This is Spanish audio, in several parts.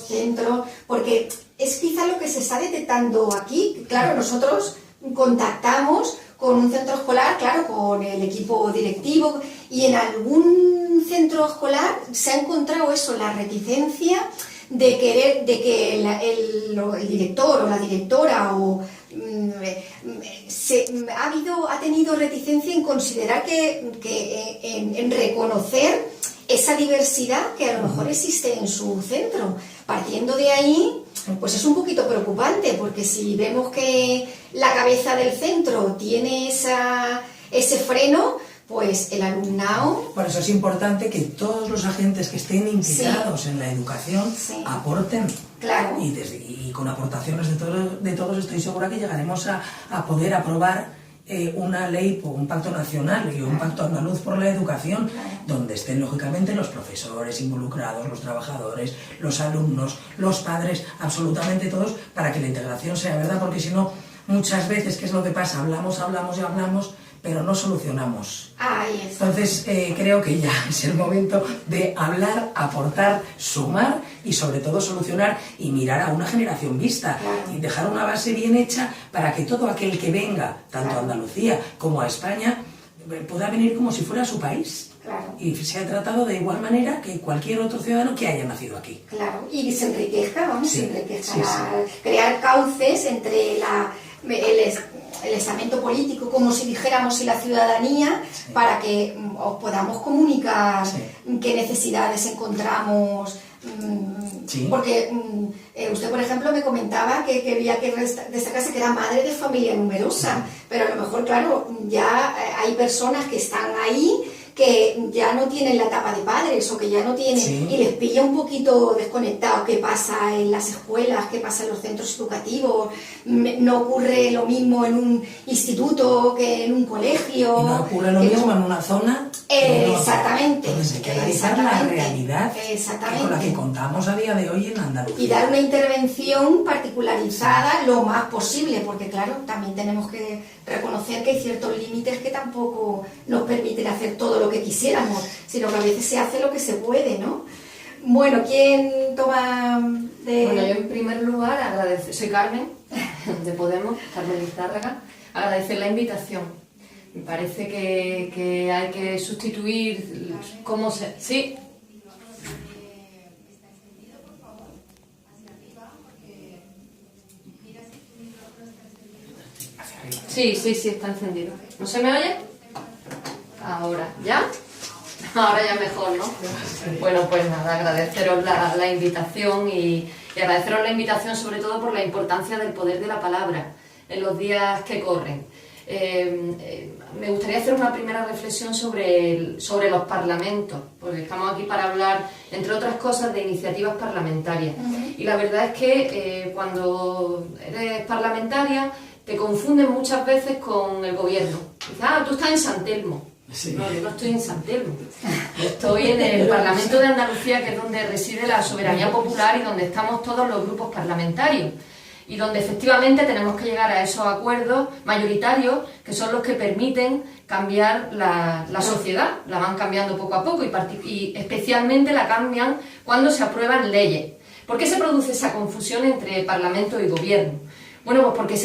centros, porque es quizá lo que se está detectando aquí. Claro, nosotros contactamos con un centro escolar, claro, con el equipo directivo, y en algún centro escolar se ha encontrado eso, la reticencia de que el director o la directora ha tenido reticencia en considerar en reconocer esa diversidad que a lo mejor existe en su centro. Partiendo de ahí, pues es un poquito preocupante, porque si vemos que la cabeza del centro tiene ese freno, pues el alumnado... Por eso es importante que todos los agentes que estén implicados en la educación aporten. Claro. Y con aportaciones de todos estoy segura que llegaremos a poder aprobar una ley, un pacto nacional y un pacto andaluz por la educación, donde estén lógicamente los profesores involucrados, los trabajadores, los alumnos, los padres, absolutamente todos, para que la integración sea verdad, porque si no, muchas veces, ¿qué es lo que pasa? Hablamos, pero no solucionamos. Entonces creo que ya es el momento de hablar, aportar, sumar y sobre todo solucionar y mirar a una generación vista y dejar una base bien hecha para que todo aquel que venga, tanto a Andalucía como a España, pueda venir como si fuera su país. Y sea tratado de igual manera que cualquier otro ciudadano que haya nacido aquí. Claro, y se enriquezca, crear cauces entre el estamento político, como si dijéramos, y la ciudadanía, para que podamos comunicar qué necesidades encontramos. Porque usted, por ejemplo, me comentaba que quería que destacase que era madre de familia numerosa, pero a lo mejor, claro, ya hay personas que están ahí que ya no tienen la etapa de padres o que ya no tienen, y les pilla un poquito desconectado qué pasa en las escuelas, qué pasa en los centros educativos. No ocurre lo mismo en un instituto que en un colegio. Y no ocurre lo mismo en una zona. Exactamente. Entonces hay que analizar la realidad con la que contamos a día de hoy en Andalucía. Y dar una intervención particularizada lo más posible, porque claro, también tenemos que reconocer que hay ciertos límites que tampoco nos permiten hacer todo lo que quisiéramos, sino que a veces se hace lo que se puede, ¿no? Bueno, ¿quién toma de...? Bueno, yo en primer lugar agradecer, soy Carmen, de Podemos, Carmen Lizárraga, agradecer la invitación. Me parece que hay que sustituir cómo se... Sí. Sí, está encendido. ¿No se me oye? Ahora, ¿ya? Ahora ya mejor, ¿no? Bueno, pues nada, agradeceros la invitación y agradeceros la invitación sobre todo por la importancia del poder de la palabra en los días que corren. Me gustaría hacer una primera reflexión sobre los parlamentos, porque estamos aquí para hablar, entre otras cosas, de iniciativas parlamentarias. Y la verdad es que cuando eres parlamentaria te confunden muchas veces con el gobierno. Dices, tú estás en San Telmo. No, yo no estoy en San Telmo. Estoy en el Parlamento de Andalucía, que es donde reside la soberanía popular y donde estamos todos los grupos parlamentarios. Y donde efectivamente tenemos que llegar a esos acuerdos mayoritarios que son los que permiten cambiar la sociedad. La van cambiando poco a poco y especialmente la cambian cuando se aprueban leyes. ¿Por qué se produce esa confusión entre Parlamento y Gobierno? Bueno, pues porque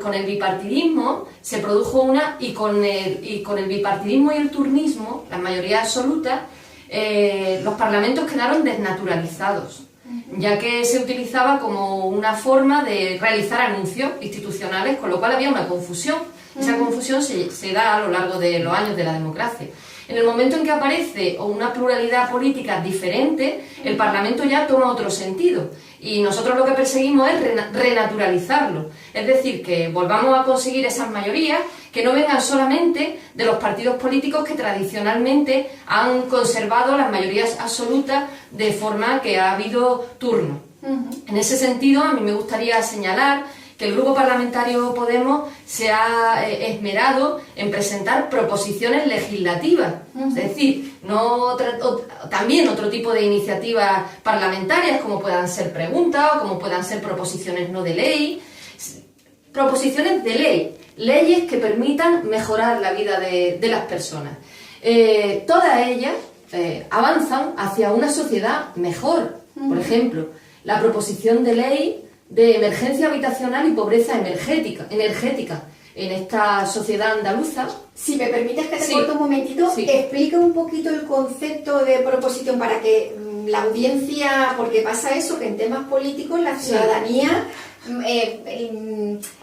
con el bipartidismo se produjo y con el bipartidismo y el turnismo, la mayoría absoluta, los parlamentos quedaron desnaturalizados, ya que se utilizaba como una forma de realizar anuncios institucionales, con lo cual había una confusión. Esa confusión se da a lo largo de los años de la democracia. En el momento en que aparece una pluralidad política diferente, el Parlamento ya toma otro sentido. Y nosotros lo que perseguimos es renaturalizarlo. Es decir, que volvamos a conseguir esas mayorías que no vengan solamente de los partidos políticos que tradicionalmente han conservado las mayorías absolutas de forma que ha habido turno. En ese sentido, a mí me gustaría señalar que el Grupo Parlamentario Podemos se ha esmerado en presentar proposiciones legislativas, es decir, también otro tipo de iniciativas parlamentarias, como puedan ser preguntas o como puedan ser proposiciones no de ley, proposiciones de ley, leyes que permitan mejorar la vida de las personas. Todas ellas avanzan hacia una sociedad mejor. Por ejemplo, la proposición de ley de emergencia habitacional y pobreza energética en esta sociedad andaluza. Si me permites que te Sí. corte un momentito, Sí. explica un poquito el concepto de proposición para que la audiencia, porque pasa eso, que en temas políticos la Sí. ciudadanía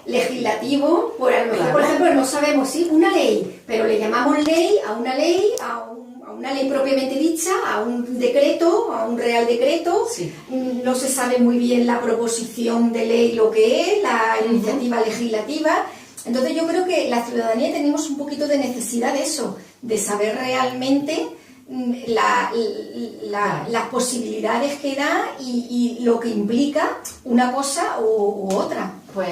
legislativo, por a lo mejor, Claro. por ejemplo, no sabemos si una ley, pero le llamamos ley, a una ley propiamente dicha, a un decreto, a un real decreto. Sí. No se sabe muy bien la proposición de ley lo que es, la iniciativa legislativa. Entonces yo creo que la ciudadanía tenemos un poquito de necesidad de eso, de saber realmente las posibilidades que da y lo que implica una cosa u otra. Pues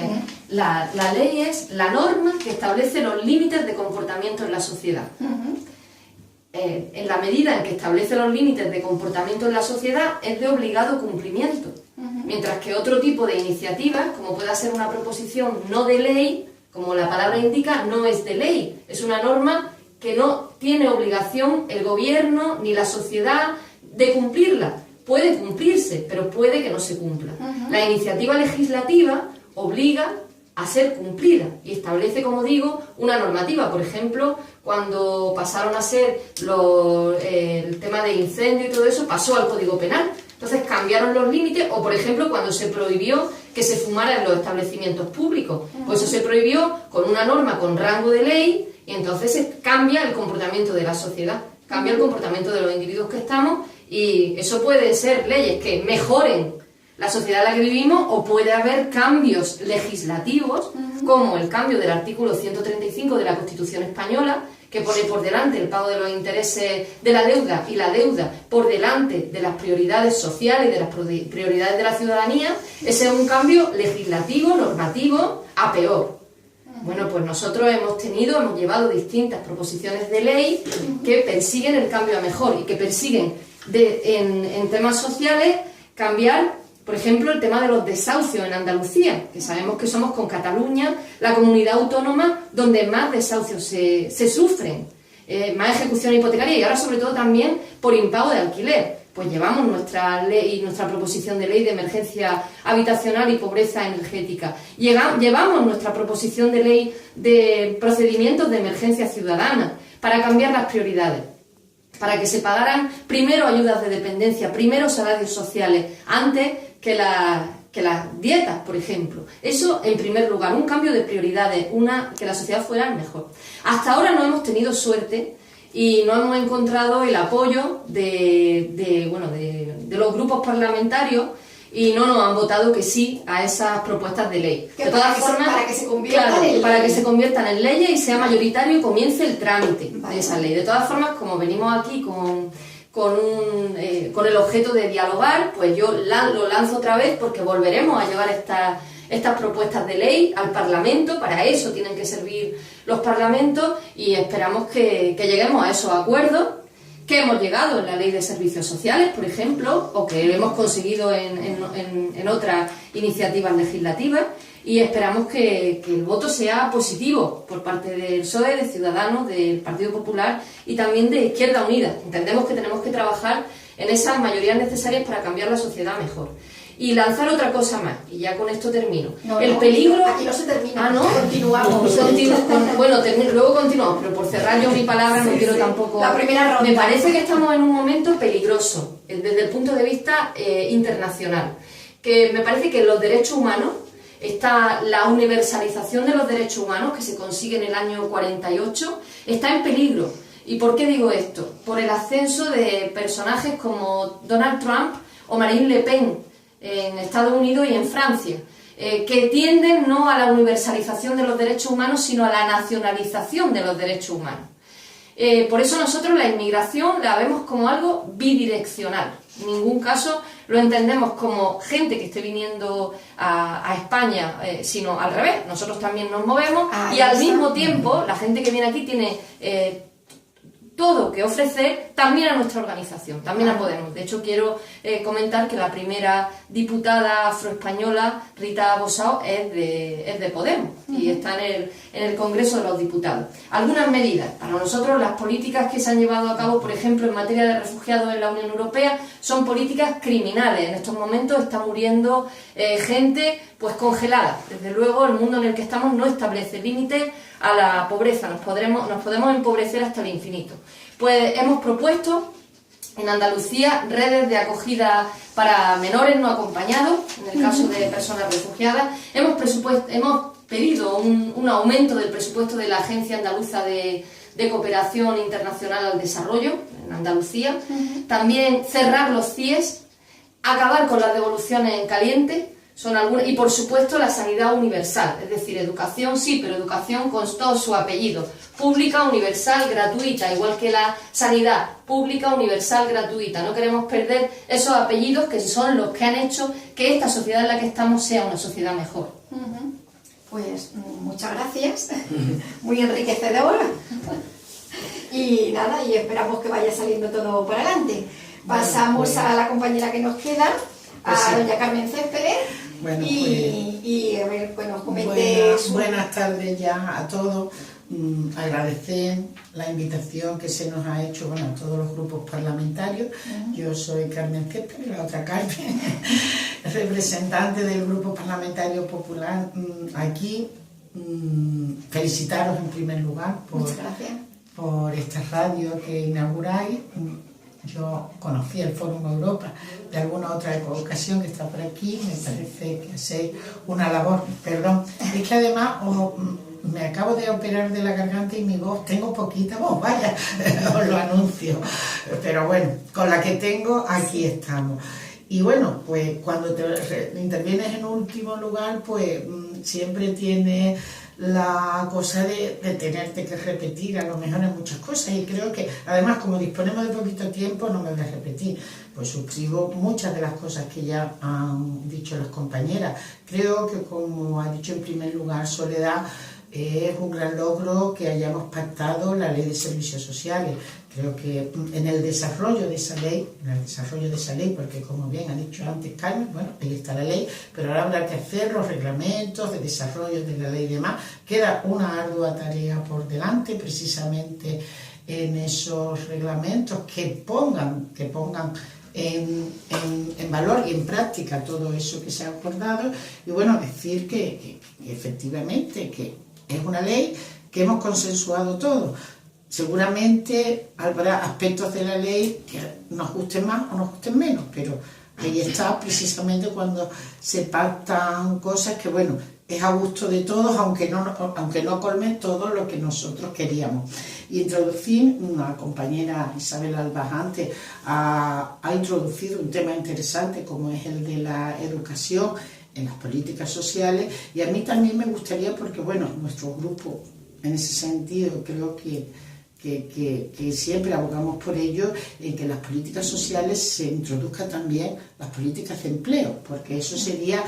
la ley es la norma que establece los límites de comportamiento en la sociedad. En la medida en que establece los límites de comportamiento en la sociedad, es de obligado cumplimiento. Mientras que otro tipo de iniciativas, como pueda ser una proposición no de ley, como la palabra indica, no es de ley. Es una norma que no tiene obligación el gobierno ni la sociedad de cumplirla. Puede cumplirse, pero puede que no se cumpla. La iniciativa legislativa obliga a ser cumplida y establece, como digo, una normativa. Por ejemplo, cuando pasaron a ser el tema de incendio y todo eso, pasó al Código Penal. Entonces cambiaron los límites, o por ejemplo, cuando se prohibió que se fumara en los establecimientos públicos, pues eso se prohibió con una norma con rango de ley, y entonces cambia el comportamiento de la sociedad, cambia el comportamiento de los individuos que estamos, y eso puede ser leyes que mejoren la sociedad en la que vivimos, o puede haber cambios legislativos, como el cambio del artículo 135 de la Constitución Española, que pone por delante el pago de los intereses de la deuda, y la deuda por delante de las prioridades sociales y de las prioridades de la ciudadanía. Ese es un cambio legislativo, normativo, a peor. Bueno, pues nosotros hemos llevado distintas proposiciones de ley que persiguen el cambio a mejor y que persiguen en temas sociales cambiar. Por ejemplo, el tema de los desahucios en Andalucía, que sabemos que somos con Cataluña la comunidad autónoma donde más desahucios se sufren, más ejecución hipotecaria y ahora sobre todo también por impago de alquiler. Pues llevamos nuestra ley, nuestra proposición de ley de emergencia habitacional y pobreza energética. Llevamos nuestra proposición de ley de procedimientos de emergencia ciudadana para cambiar las prioridades, para que se pagaran primero ayudas de dependencia, primero salarios sociales, antes que las dietas, por ejemplo. Eso en primer lugar, un cambio de prioridades, que la sociedad fuera mejor. Hasta ahora no hemos tenido suerte y no hemos encontrado el apoyo de los grupos parlamentarios y no nos han votado que sí a esas propuestas de ley. De todas formas, para que se conviertan claro, en leyes. para que se conviertan en leyes y sea mayoritario y comience el trámite de esa ley. De todas formas, como venimos aquí con el objeto de dialogar, pues yo lo lanzo otra vez porque volveremos a llevar estas propuestas de ley al Parlamento. Para eso tienen que servir los parlamentos y esperamos que lleguemos a esos acuerdos que hemos llegado en la Ley de Servicios Sociales, por ejemplo, o que hemos conseguido en otras iniciativas legislativas, y esperamos que el voto sea positivo por parte del PSOE, de Ciudadanos, del Partido Popular y también de Izquierda Unida. Entendemos que tenemos que trabajar en esas mayorías necesarias para cambiar la sociedad mejor. Y lanzar otra cosa más, y ya con esto termino. El peligro... Aquí no se termina. Ah, ¿no? Continuamos. Luego continuamos, pero por cerrar yo mi palabra no quiero tampoco... La primera ronda. Me parece que estamos en un momento peligroso, desde el punto de vista internacional. Que me parece que en los derechos humanos está la universalización de los derechos humanos, que se consigue en el año 48, está en peligro. ¿Y por qué digo esto? Por el ascenso de personajes como Donald Trump o Marine Le Pen en Estados Unidos y en Francia, que tienden no a la universalización de los derechos humanos, sino a la nacionalización de los derechos humanos. Por eso nosotros la inmigración la vemos como algo bidireccional. En ningún caso lo entendemos como gente que esté viniendo a España, sino al revés. Nosotros también nos movemos y al mismo tiempo la gente que viene aquí tiene todo que ofrecer también a nuestra organización, también a Podemos. De hecho, quiero comentar que la primera diputada afroespañola, Rita Bosao, es de Podemos y está en el Congreso de los Diputados. Algunas medidas. Para nosotros, las políticas que se han llevado a cabo, por ejemplo, en materia de refugiados en la Unión Europea, son políticas criminales. En estos momentos está muriendo gente pues congelada. Desde luego, el mundo en el que estamos no establece límites a la pobreza, nos podemos empobrecer hasta el infinito. Pues hemos propuesto en Andalucía redes de acogida para menores no acompañados, en el caso de personas refugiadas. Hemos pedido un aumento del presupuesto de la Agencia Andaluza de Cooperación Internacional al Desarrollo, en Andalucía. También cerrar los CIES, acabar con las devoluciones en caliente, son algunas, y por supuesto la sanidad universal, es decir, educación sí, pero educación con todo su apellido, pública, universal, gratuita, igual que la sanidad, pública, universal, gratuita. No queremos perder esos apellidos que son los que han hecho que esta sociedad en la que estamos sea una sociedad mejor. Pues muchas gracias, muy enriquecedor. Y nada, y esperamos que vaya saliendo todo por adelante. Pasamos a la compañera que nos queda, a doña Carmen Céspedes, bueno, y a ver, pues nos comente buenas tardes ya a todos. Agradecer la invitación que se nos ha hecho, bueno, a todos los grupos parlamentarios. Yo soy Carmen Céspedes, la otra Carmen, representante del Grupo Parlamentario Popular aquí. Felicitaros en primer lugar por esta radio que inauguráis. Yo conocí el Fórum Europa de alguna otra ocasión que está por aquí, me parece que hacéis una labor, perdón, es que además me acabo de operar de la garganta y mi voz, tengo poquita voz, vaya, os lo anuncio, pero bueno, con la que tengo aquí estamos. Y bueno, pues cuando intervienes en último lugar, pues siempre tienes la cosa de tenerte que repetir a lo mejor en muchas cosas, y creo que además como disponemos de poquito tiempo no me voy a repetir, pues suscribo muchas de las cosas que ya han dicho las compañeras. Creo que, como ha dicho en primer lugar Soledad, es un gran logro que hayamos pactado la Ley de Servicios Sociales. Creo que en el desarrollo de esa ley, porque como bien ha dicho antes Carmen, bueno, ahí está la ley, pero ahora habrá que hacer los reglamentos de desarrollo de la ley y demás. Queda una ardua tarea por delante, precisamente en esos reglamentos que pongan en valor y en práctica todo eso que se ha acordado. Y bueno, decir que efectivamente que es una ley que hemos consensuado todos. Seguramente habrá aspectos de la ley que nos gusten más o nos gusten menos, pero ahí está precisamente cuando se pactan cosas que, bueno, es a gusto de todos, aunque no colmen todo lo que nosotros queríamos. Y introducir, una compañera Isabel Albajante ha introducido un tema interesante como es el de la educación en las políticas sociales, y a mí también me gustaría, porque bueno, nuestro grupo en ese sentido creo que siempre abogamos por ello, en que en las políticas sociales se introduzca también las políticas de empleo, porque eso sería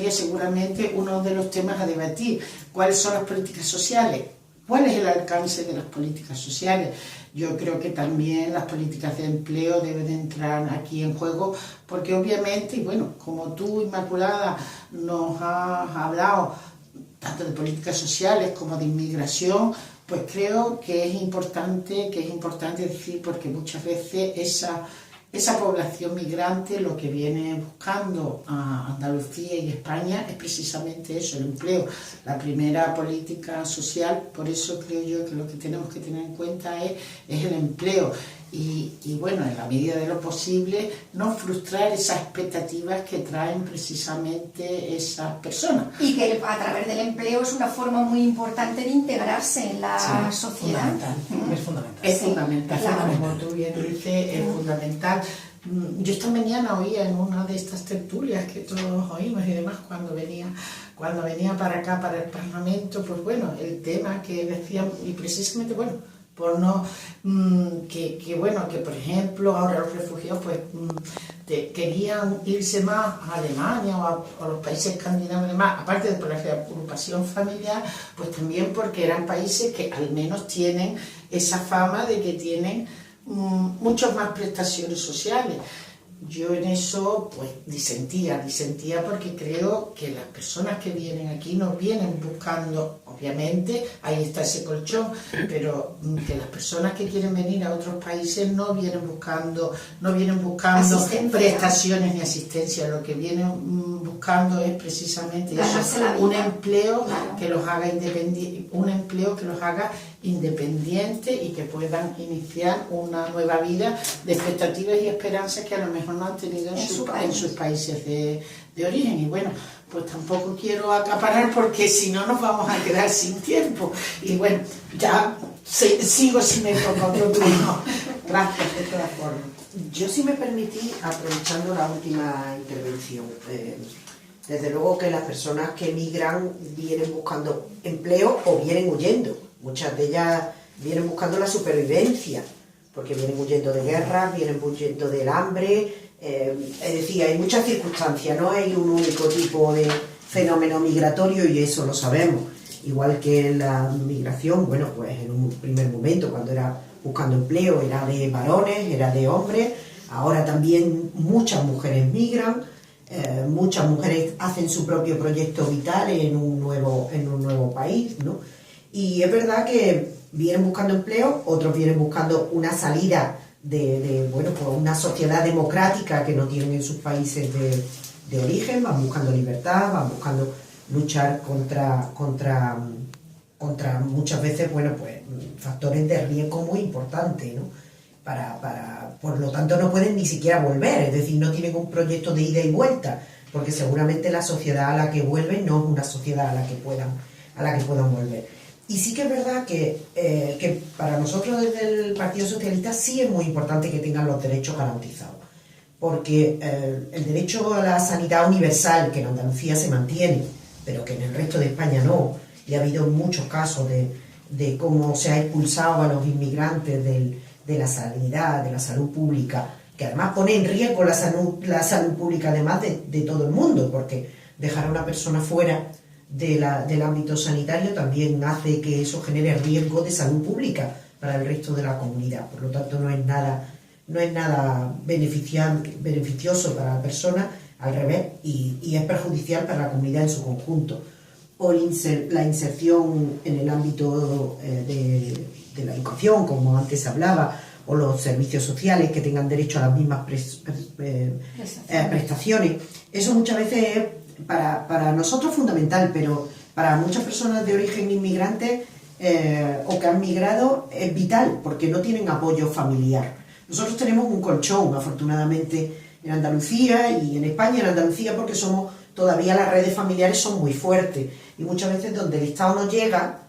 seguramente uno de los temas a debatir. ¿Cuáles son las políticas sociales? ¿Cuál es el alcance de las políticas sociales? Yo creo que también las políticas de empleo deben de entrar aquí en juego, porque obviamente, y bueno, como tú, Inmaculada, nos has hablado tanto de políticas sociales como de inmigración, pues creo que es importante decir, porque muchas veces esa población migrante lo que viene buscando a Andalucía y España es precisamente eso, el empleo, la primera política social. Por eso creo yo que lo que tenemos que tener en cuenta es el empleo. Y bueno, en la medida de lo posible, no frustrar esas expectativas que traen precisamente esas personas. Y que a través del empleo es una forma muy importante de integrarse en la sociedad. Es fundamental. Claro. Como tú bien dices, es fundamental. Yo esta mañana oía en una de estas tertulias que todos oímos y demás, cuando venía para acá, para el Parlamento, pues bueno, el tema que decían, y precisamente, bueno, por no, que por ejemplo ahora los refugiados pues querían irse más a Alemania o a los países escandinavos y demás, aparte de por la agrupación familiar, pues también porque eran países que al menos tienen esa fama de que tienen muchas más prestaciones sociales. Yo en eso pues disentía porque creo que las personas que vienen aquí no vienen buscando, obviamente ahí está ese colchón, pero que las personas que quieren venir a otros países no vienen buscando prestaciones ni asistencia, lo que vienen buscando es precisamente eso, un empleo que los haga independientes y que puedan iniciar una nueva vida de expectativas y esperanzas que a lo mejor no han tenido en sus países de origen. Y bueno, pues tampoco quiero acaparar porque si no nos vamos a quedar sin tiempo. Y bueno, ya sigo si me toca otro turno. Gracias de todas formas. Yo, si me permitís, aprovechando la última intervención, desde luego que las personas que emigran vienen buscando empleo o vienen huyendo. Muchas de ellas vienen buscando la supervivencia, porque vienen huyendo de guerras, vienen huyendo del hambre, es decir, hay muchas circunstancias, no hay un único tipo de fenómeno migratorio y eso lo sabemos. Igual que la migración, bueno, pues en un primer momento, cuando era buscando empleo, era de varones, era de hombres, ahora también muchas mujeres migran, muchas mujeres hacen su propio proyecto vital en un nuevo país, ¿no? Y es verdad que vienen buscando empleo, otros vienen buscando una salida de pues una sociedad democrática que no tienen en sus países de origen, van buscando libertad, van buscando luchar contra muchas veces, bueno, pues factores de riesgo muy importantes, ¿no? Por lo tanto no pueden ni siquiera volver, es decir, no tienen un proyecto de ida y vuelta, porque seguramente la sociedad a la que vuelven no es una sociedad a la que puedan volver. Y sí que es verdad que para nosotros desde el Partido Socialista sí es muy importante que tengan los derechos garantizados, porque el derecho a la sanidad universal, que en Andalucía se mantiene, pero que en el resto de España no, y ha habido muchos casos de cómo se ha expulsado a los inmigrantes de la sanidad, de la salud pública, que además pone en riesgo la salud pública además de todo el mundo, porque dejar a una persona fuera del ámbito sanitario también hace que eso genere riesgo de salud pública para el resto de la comunidad. Por lo tanto, no es nada beneficioso para la persona, al revés, y es perjudicial para la comunidad en su conjunto. O la inserción en el ámbito de la educación, como antes hablaba, o los servicios sociales que tengan derecho a las mismas prestaciones. Eso muchas veces es para nosotros fundamental, pero para muchas personas de origen inmigrante o que han migrado es vital, porque no tienen apoyo familiar. Nosotros tenemos un colchón, afortunadamente, en Andalucía y en España, en Andalucía, porque todavía las redes familiares son muy fuertes, y muchas veces donde el Estado no llega,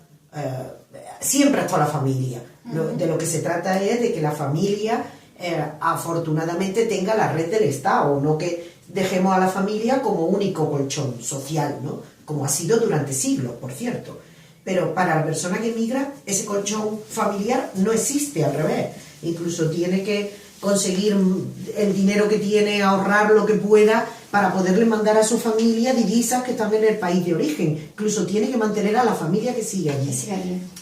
siempre ha estado la familia. De lo que se trata es de que la familia afortunadamente tenga la red del Estado, no que dejemos a la familia como único colchón social, ¿no? Como ha sido durante siglos, por cierto. Pero para la persona que emigra, ese colchón familiar no existe, al revés. Incluso tiene que conseguir el dinero que tiene, ahorrar lo que pueda para poderle mandar a su familia divisas que están en el país de origen. Incluso tiene que mantener a la familia que sigue allí.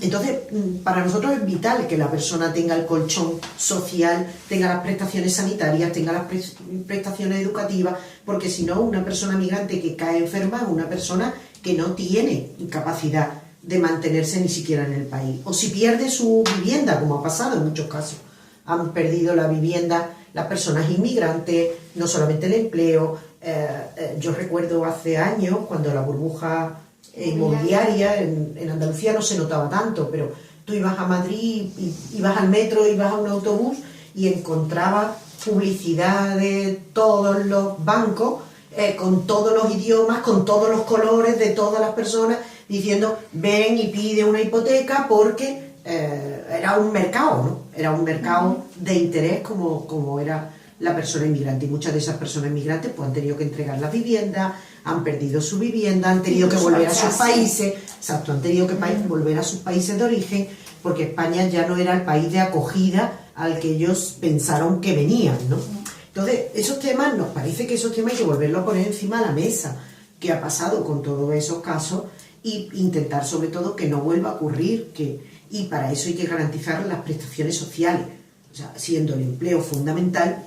Entonces, para nosotros es vital que la persona tenga el colchón social, tenga las prestaciones sanitarias, tenga las prestaciones educativas, porque si no, una persona migrante que cae enferma es una persona que no tiene capacidad de mantenerse ni siquiera en el país. O si pierde su vivienda, como ha pasado en muchos casos. Han perdido la vivienda las personas inmigrantes, no solamente el empleo. Yo recuerdo hace años, cuando la burbuja inmobiliaria en Andalucía no se notaba tanto, pero tú ibas a Madrid, ibas al metro, ibas a un autobús y encontrabas publicidad de todos los bancos, con todos los idiomas, con todos los colores de todas las personas, diciendo ven y pide una hipoteca, porque era un mercado, ¿no? Era un mercado de interés como era la persona inmigrante, y muchas de esas personas inmigrantes pues han tenido que entregar las viviendas, han perdido su vivienda, han tenido que volver a sus países, exacto, han tenido que volver a sus países de origen, porque España ya no era el país de acogida al que ellos pensaron que venían, ¿no? Entonces, esos temas, nos parece que esos temas hay que volverlos a poner encima de la mesa, qué ha pasado con todos esos casos, e intentar sobre todo que no vuelva a ocurrir, y para eso hay que garantizar las prestaciones sociales, o sea, siendo el empleo fundamental,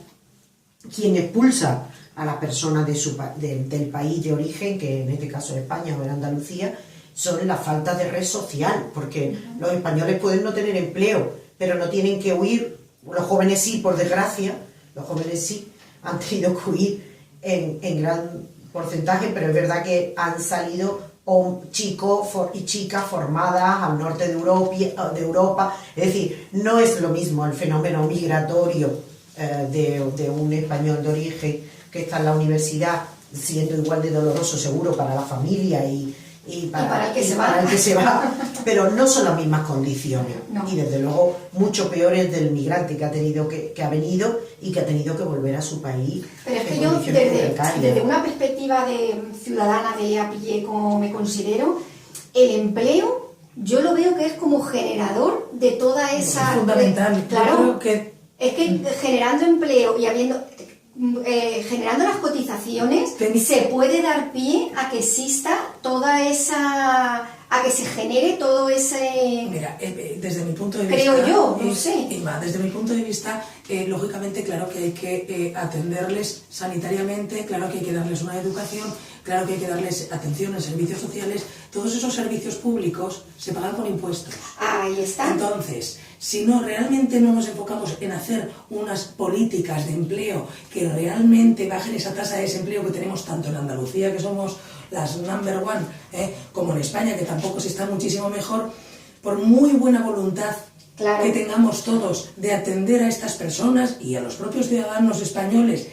quien expulsa a la persona del país de origen, que en este caso es España o en Andalucía, son la falta de red social, porque los españoles pueden no tener empleo, pero no tienen que huir. Los jóvenes sí, por desgracia, los jóvenes sí han tenido que huir en gran porcentaje, pero es verdad que han salido chicos y chicas formadas al norte de Europa, es decir, no es lo mismo el fenómeno migratorio de un español de origen que está en la universidad, siendo igual de doloroso seguro para la familia y para el que se va, pero no son las mismas condiciones, no. Y desde luego mucho peores del migrante que ha venido y que ha tenido que volver a su país. Pero es que yo desde una perspectiva de ciudadana de a pie, como me considero, el empleo yo lo veo que es como generador de toda esa... Es fundamental. Claro, es que generando empleo y generando las cotizaciones se puede dar pie a que exista toda esa, a que se genere todo ese... Mira, desde mi punto de vista... Creo yo, no sé. Desde mi punto de vista, lógicamente, claro que hay que atenderles sanitariamente, claro que hay que darles una educación, claro que hay que darles atención en servicios sociales. Todos esos servicios públicos se pagan con impuestos. Ahí está. Entonces, si realmente no nos enfocamos en hacer unas políticas de empleo que realmente bajen esa tasa de desempleo que tenemos tanto en Andalucía, que somos las number one, como en España, que tampoco se está muchísimo mejor, por muy buena voluntad que tengamos todos de atender a estas personas y a los propios ciudadanos españoles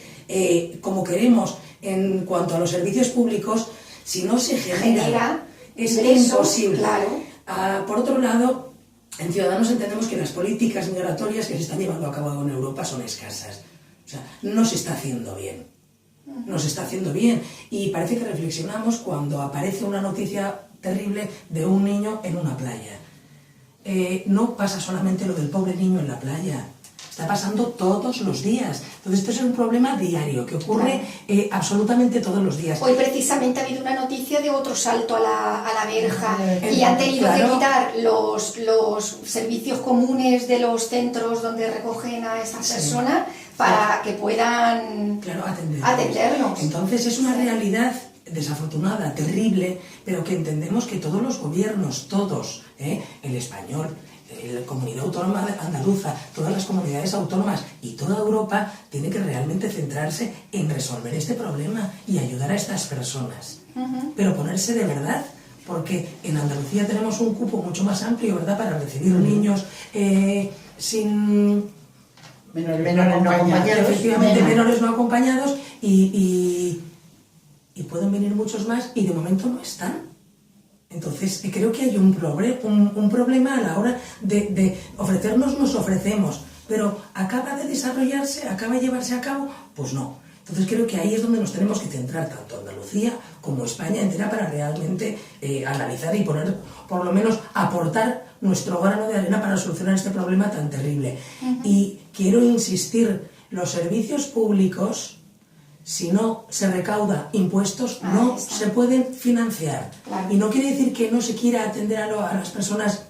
como queremos en cuanto a los servicios públicos, si no se genera es imposible. Claro. Por otro lado, en Ciudadanos entendemos que las políticas migratorias que se están llevando a cabo en Europa son escasas. O sea, no se está haciendo bien. No se está haciendo bien. Y parece que reflexionamos cuando aparece una noticia terrible de un niño en una playa. No pasa solamente lo del pobre niño en la playa. Está pasando todos los días. Entonces, esto es un problema diario que ocurre absolutamente todos los días. Hoy precisamente ha habido una noticia de otro salto a la verja y han tenido que quitar los servicios comunes de los centros donde recogen a estas personas para que puedan atenderlos. Entonces, es una realidad desafortunada, terrible, pero que entendemos que todos los gobiernos, todos, el español, la comunidad autónoma andaluza, todas las comunidades autónomas y toda Europa tiene que realmente centrarse en resolver este problema y ayudar a estas personas. Pero ponerse de verdad, porque en Andalucía tenemos un cupo mucho más amplio, ¿verdad?, para recibir niños sin... menores no acompañados. Efectivamente, menores no acompañados y pueden venir muchos más y de momento no están. Entonces, creo que hay un problema a la hora de ofrecernos, nos ofrecemos, pero ¿acaba de desarrollarse, acaba de llevarse a cabo? Pues no. Entonces creo que ahí es donde nos tenemos que centrar, tanto Andalucía como España entera, para realmente analizar y poner, por lo menos, aportar nuestro grano de arena para solucionar este problema tan terrible. Y quiero insistir, los servicios públicos, si no se recauda impuestos, no se pueden financiar. Y no quiere decir que no se quiera atender a las personas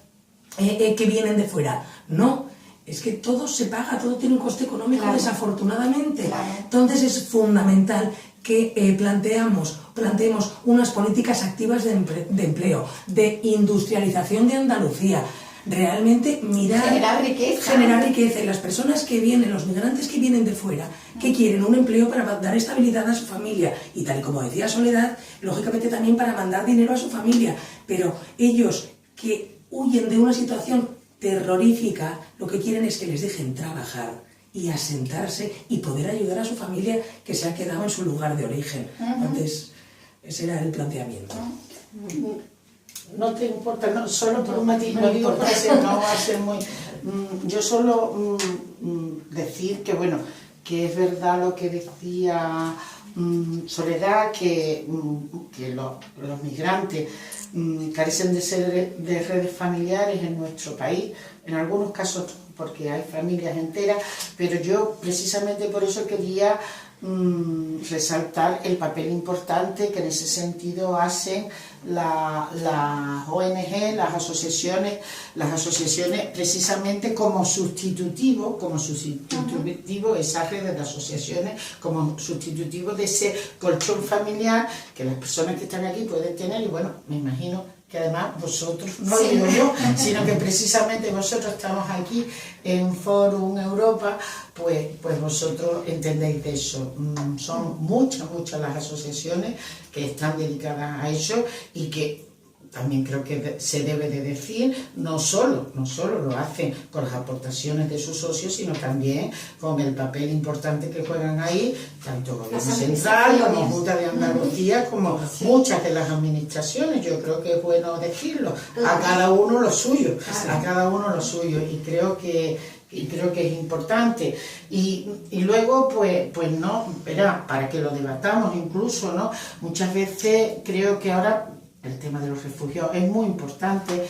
que vienen de fuera. No, es que todo se paga, todo tiene un coste económico, desafortunadamente. Entonces es fundamental que planteemos unas políticas activas de empleo, de industrialización de Andalucía. Realmente mirar... Generar riqueza. Y las personas que vienen, los migrantes que vienen de fuera, que quieren un empleo para dar estabilidad a su familia, y tal y como decía Soledad, lógicamente también para mandar dinero a su familia, pero ellos que huyen de una situación terrorífica, lo que quieren es que les dejen trabajar y asentarse y poder ayudar a su familia que se ha quedado en su lugar de origen. Entonces, ese era el planteamiento. No te importa, no, solo por un matiz, no digo para ser muy... Yo solo decir que, bueno, que es verdad lo que decía Soledad, que los migrantes carecen de redes familiares en nuestro país, en algunos casos porque hay familias enteras, pero yo precisamente por eso quería resaltar el papel importante que en ese sentido hacen las ONG, las asociaciones precisamente como sustitutivo, esas redes de asociaciones, como sustitutivo de ese colchón familiar que las personas que están aquí pueden tener. Y bueno, me imagino que además vosotros, no lo digo yo, sino que precisamente vosotros estamos aquí en Forum Europa, pues vosotros entendéis de eso. Son muchas las asociaciones que están dedicadas a eso y que también creo que se debe de decir, no solo lo hacen con las aportaciones de sus socios, sino también con el papel importante que juegan ahí, tanto Gobierno Central como Junta de Andalucía, como muchas de las administraciones. Yo creo que es bueno decirlo, a cada uno lo suyo, y creo que es importante. Y luego, pues no, para que lo debatamos incluso, ¿no? Muchas veces creo que ahora el tema de los refugiados es muy importante,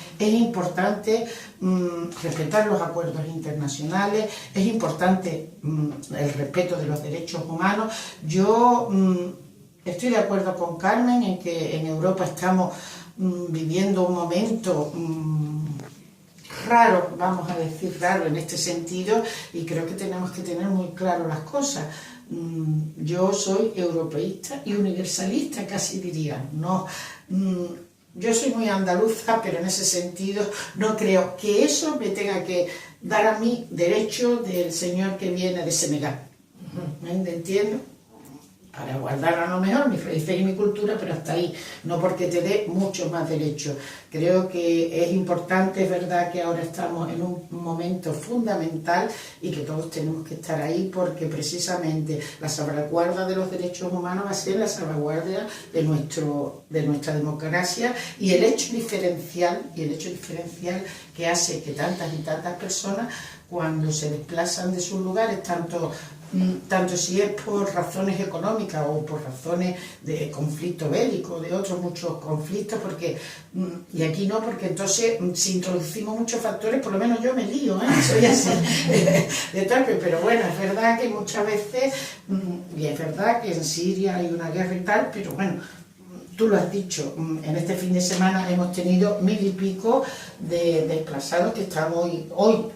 respetar los acuerdos internacionales, es importante el respeto de los derechos humanos. Yo estoy de acuerdo con Carmen en que en Europa estamos viviendo un momento raro, vamos a decir raro en este sentido, y creo que tenemos que tener muy claro las cosas. Yo soy europeísta y universalista, casi diría. No, yo soy muy andaluza, pero en ese sentido no creo que eso me tenga que dar a mí derecho del señor que viene de Senegal. ¿Me entiendo? Para guardar a lo mejor mis raíces y mi cultura, pero hasta ahí, no porque te dé muchos más derechos. Creo que es importante, es verdad que ahora estamos en un momento fundamental y que todos tenemos que estar ahí, porque precisamente la salvaguarda de los derechos humanos va a ser la salvaguardia de nuestra democracia, y el hecho diferencial que hace que tantas y tantas personas, cuando se desplazan de sus lugares, tanto si es por razones económicas o por razones de conflicto bélico, de otros muchos conflictos, y aquí no, porque entonces si introducimos muchos factores, por lo menos yo me lío, soy así de torpe, pero bueno, es verdad que muchas veces, y es verdad que en Siria hay una guerra y tal, pero bueno, tú lo has dicho, en este fin de semana hemos tenido 1000 y pico de desplazados que están hoy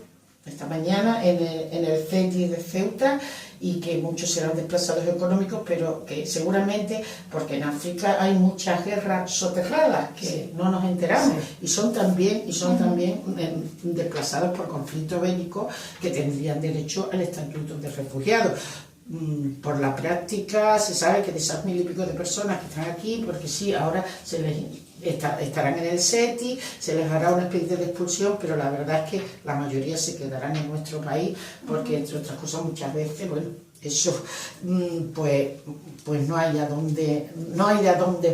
esta mañana en el CETI de Ceuta, y que muchos serán desplazados económicos, pero que seguramente, porque en África hay muchas guerras soterradas que no nos enteramos, y son también desplazados por conflicto bélico, que tendrían derecho al estatuto de refugiados. Por la práctica se sabe que de esas 1000 y pico de personas que están aquí, porque sí, ahora estarán en el SETI, se les hará una especie de expulsión, pero la verdad es que la mayoría se quedarán en nuestro país, porque entre otras cosas muchas veces, bueno, eso pues no hay a dónde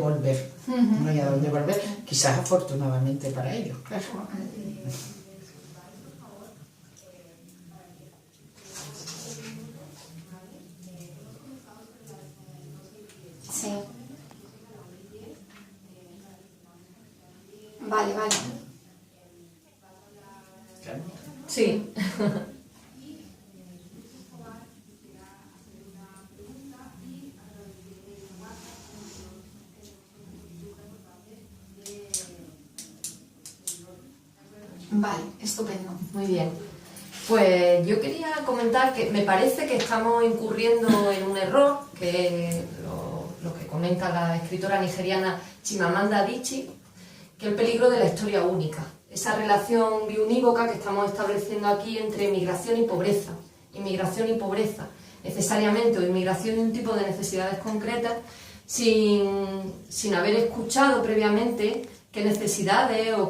volver, quizás afortunadamente para ellos, claro. Sí. Vale. Sí. Vale, estupendo. Muy bien. Pues yo quería comentar que me parece que estamos incurriendo en un error, que lo que comenta la escritora nigeriana Chimamanda Adichie, que es el peligro de la historia única. Esa relación biunívoca que estamos estableciendo aquí entre inmigración y pobreza. Inmigración y pobreza, necesariamente, o inmigración de un tipo de necesidades concretas, sin haber escuchado previamente qué necesidades o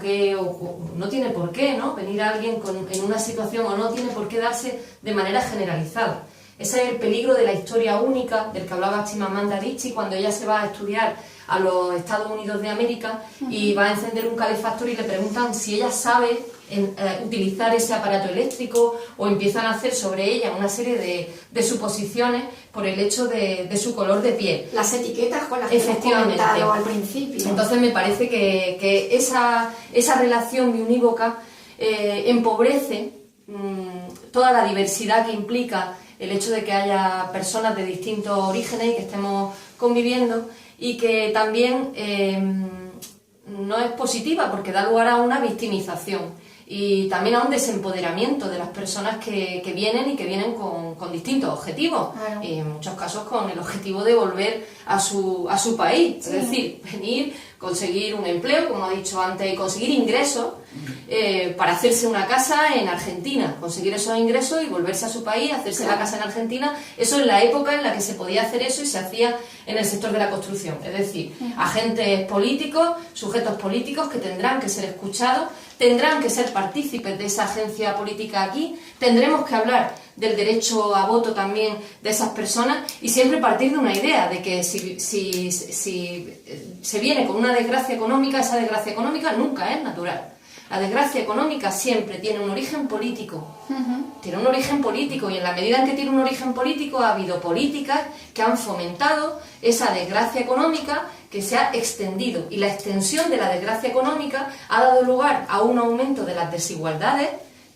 no tiene por qué, ¿no? Venir a alguien en una situación, o no tiene por qué darse de manera generalizada. Ese es el peligro de la historia única del que hablaba Chimamanda Adichie cuando ella se va a estudiar a los Estados Unidos de América y va a encender un calefactor y le preguntan si ella sabe utilizar ese aparato eléctrico, o empiezan a hacer sobre ella una serie de suposiciones por el hecho de su color de piel. Las etiquetas con las que hemos comentado al principio. Entonces me parece que esa relación unívoca empobrece toda la diversidad que implica el hecho de que haya personas de distintos orígenes y que estemos conviviendo, y que también no es positiva porque da lugar a una victimización y también a un desempoderamiento de las personas que vienen y que vienen con distintos objetivos, claro. Y en muchos casos con el objetivo de volver a su país, sí. Es decir, venir, conseguir un empleo, como ha dicho antes, y conseguir ingresos para hacerse una casa en Argentina, conseguir esos ingresos y volverse a su país, hacerse la casa en Argentina. Eso en la época en la que se podía hacer eso y se hacía en el sector de la construcción, es decir, agentes políticos, sujetos políticos que tendrán que ser escuchados, tendrán que ser partícipes de esa agencia política aquí, tendremos que hablar del derecho a voto también de esas personas y siempre partir de una idea de que si se viene con una desgracia económica, esa desgracia económica nunca es natural. La desgracia económica siempre tiene un origen político, tiene un origen político, y en la medida en que tiene un origen político ha habido políticas que han fomentado esa desgracia económica que se ha extendido, y la extensión de la desgracia económica ha dado lugar a un aumento de las desigualdades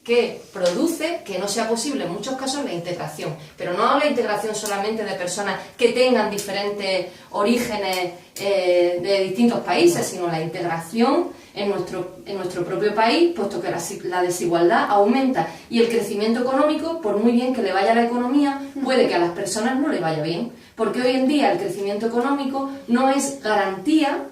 que produce que no sea posible en muchos casos la integración, pero no la integración solamente de personas que tengan diferentes orígenes de distintos países, sino la integración en nuestro propio país, puesto que la desigualdad aumenta y el crecimiento económico, por muy bien que le vaya a la economía, puede que a las personas no le vaya bien, porque hoy en día el crecimiento económico no es garantía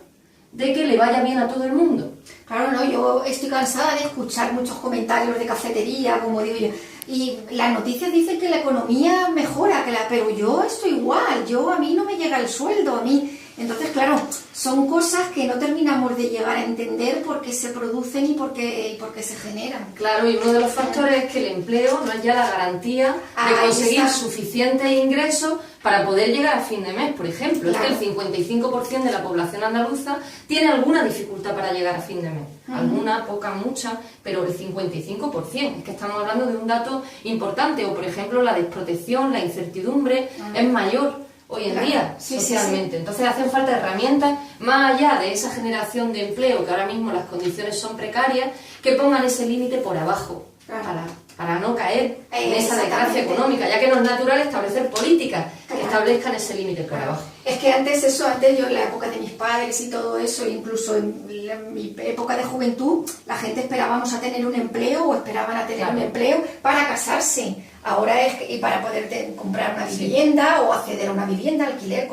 de que le vaya bien a todo el mundo. Claro, no, yo estoy cansada de escuchar muchos comentarios de cafetería, como digo yo, y las noticias dicen que la economía mejora, pero yo estoy igual, a mí no me llega el sueldo, a mí. Entonces, claro, son cosas que no terminamos de llegar a entender por qué se producen y por qué se generan. Claro, y uno de los factores es que el empleo no es ya la garantía de conseguir suficientes ingresos para poder llegar a fin de mes, por ejemplo. Claro. Es que el 55% de la población andaluza tiene alguna dificultad para llegar a fin de mes. Alguna, poca, mucha, pero el 55%. Es que estamos hablando de un dato importante. O, por ejemplo, la desprotección, la incertidumbre es mayor hoy en día, socialmente. Sí. Entonces hacen falta herramientas, más allá de esa generación de empleo, que ahora mismo las condiciones son precarias, que pongan ese límite por abajo, para no caer en esa desgracia económica, ya que no es natural establecer políticas que establezcan ese límite por abajo. Es que antes yo en la época de mis padres y todo eso, incluso en mi época de juventud, la gente esperábamos a tener un empleo o esperaban a tener un empleo para casarse. Ahora y para poder comprar una vivienda o acceder a una vivienda, alquiler,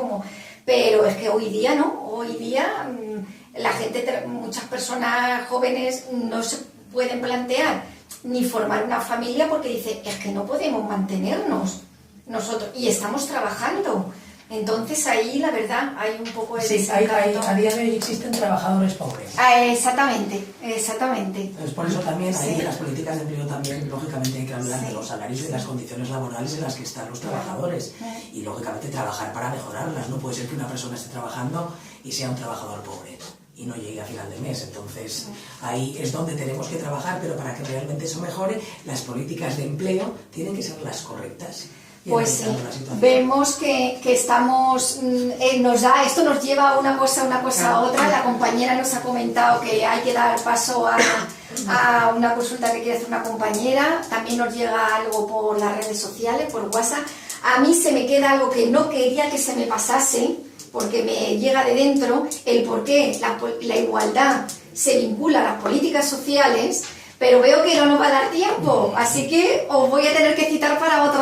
pero es que hoy día no, hoy día la gente, muchas personas jóvenes no se pueden plantear ni formar una familia porque dicen, es que no podemos mantenernos nosotros y estamos trabajando. Entonces ahí la verdad hay un poco de desencanto. A día de hoy existen trabajadores pobres. Exactamente. Entonces por eso también ahí en las políticas de empleo también lógicamente hay que hablar de los salarios y de las condiciones laborales en las que están los trabajadores y lógicamente trabajar para mejorarlas. No puede ser que una persona esté trabajando y sea un trabajador pobre y no llegue a final de mes. Entonces ahí es donde tenemos que trabajar, pero para que realmente eso mejore, las políticas de empleo tienen que ser las correctas. Pues sí, vemos que estamos, esto nos lleva a una cosa a otra. La compañera nos ha comentado que hay que dar paso a una consulta que quiere hacer una compañera. También nos llega algo por las redes sociales, por WhatsApp. A mí se me queda algo que no quería que se me pasase, porque me llega de dentro, el por qué la igualdad se vincula a las políticas sociales, pero veo que no nos va a dar tiempo, así que os voy a tener que citar para otro día.